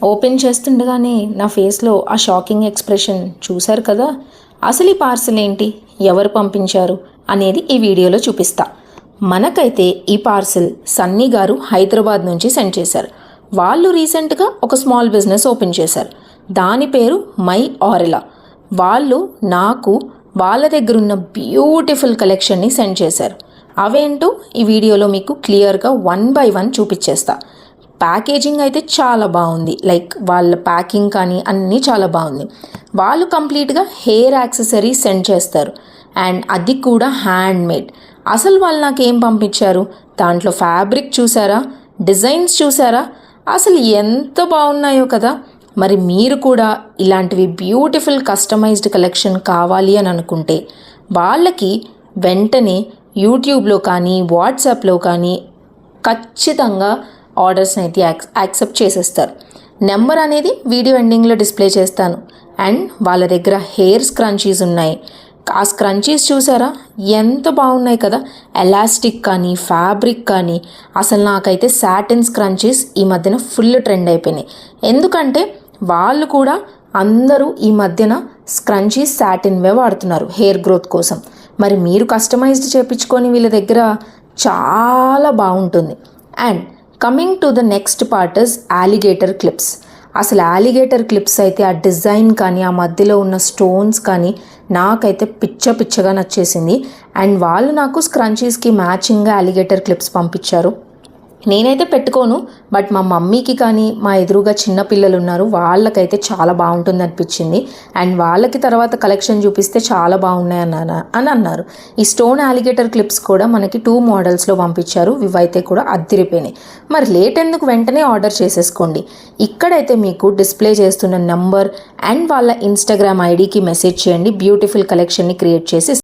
Open చేస్తుండగానే నా ఫేస్లో ఆ షాకింగ్ ఎక్స్ప్రెషన్ చూశారు కదా. అసలు ఈ పార్సల్ ఏంటి, ఎవరు పంపించారు అనేది ఈ వీడియోలో చూపిస్తా. మనకైతే ఈ పార్సల్ సన్నీ గారు హైదరాబాద్ నుంచి సెండ్ చేశారు. వాళ్ళు రీసెంట్గా ఒక స్మాల్ బిజినెస్ ఓపెన్ చేశారు. దాని పేరు మై ఆరెలా. వాళ్ళు నాకు వాళ్ళ దగ్గర ఉన్న బ్యూటిఫుల్ కలెక్షన్ని సెండ్ చేశారు. అవేంటో ఈ వీడియోలో మీకు క్లియర్గా 1 by 1 చూపించేస్తా. ప్యాకేజింగ్ అయితే చాలా బాగుంది, లైక్ వాళ్ళ ప్యాకింగ్ కానీ అన్నీ చాలా బాగుంది. వాళ్ళు కంప్లీట్గా హెయిర్ యాక్సెసరీస్ సెండ్ చేస్తారు, అండ్ అది కూడా హ్యాండ్ మేడ్. అసలు వాళ్ళు నాకు ఏం పంపించారు, దాంట్లో ఫ్యాబ్రిక్ చూసారా, డిజైన్స్ చూసారా, అసలు ఎంత బాగున్నాయో కదా. మరి మీరు కూడా ఇలాంటివి బ్యూటిఫుల్ కస్టమైజ్డ్ కలెక్షన్ కావాలి అని అనుకుంటే వాళ్ళకి వెంటనే యూట్యూబ్లో కానీ వాట్సాప్లో కానీ ఖచ్చితంగా ఆర్డర్స్ని అయితే యాక్సెప్ట్ చేసేస్తారు. నెంబర్ అనేది వీడియో ఎండింగ్లో డిస్ప్లే చేస్తాను. అండ్ వాళ్ళ దగ్గర హెయిర్ స్క్రంచీస్ ఉన్నాయి. ఆ స్క్రంచీస్ చూసారా ఎంత బాగున్నాయి కదా. ఎలాస్టిక్ కానీ ఫ్యాబ్రిక్ కానీ, అసలు నాకైతే సాటిన్ స్క్రంచీస్ ఈ మధ్యన ఫుల్ ట్రెండ్ అయిపోయినాయి. ఎందుకంటే వాళ్ళు కూడా అందరూ ఈ మధ్యన స్క్రంచీస్ సాటిన్వే వాడుతున్నారు హెయిర్ గ్రోత్ కోసం. మరి మీరు కస్టమైజ్డ్ చేయించుకొని వీళ్ళ దగ్గర చాలా బాగుంటుంది. And coming to the next part is alligator clips. అసలు అలిగేటర్ క్లిప్స్ అయితే ఆ డిజైన్ కానీ ఆ మధ్యలో ఉన్న స్టోన్స్ కానీ నాకైతే పిచ్చగా నచ్చేసింది. అండ్ వాళ్ళు నాకు స్క్రంచీస్కి మ్యాచింగ్గా అలిగేటర్ క్లిప్స్ పంపించారు. నేనైతే పెట్టుకోను, బట్ మా మమ్మీకి కానీ మా ఎదురుగా చిన్న పిల్లలు ఉన్నారు, వాళ్ళకైతే చాలా బాగుంటుంది అనిపించింది. అండ్ వాళ్ళకి తర్వాత కలెక్షన్ చూపిస్తే చాలా బాగున్నాయి అని అన్నారు. ఈ స్టోన్ అలిగేటర్ క్లిప్స్ కూడా మనకి 2 మోడల్స్లో పంపించారు. ఇవైతే కూడా అద్దిరిపోయినాయి. మరి లేట్ ఎందుకు, వెంటనే ఆర్డర్ చేసేసుకోండి. ఇక్కడైతే మీకు డిస్ప్లే చేస్తున్న నంబర్ అండ్ వాళ్ళ ఇన్స్టాగ్రామ్ ఐడికి మెసేజ్ చేయండి. బ్యూటిఫుల్ కలెక్షన్ని క్రియేట్ చేసి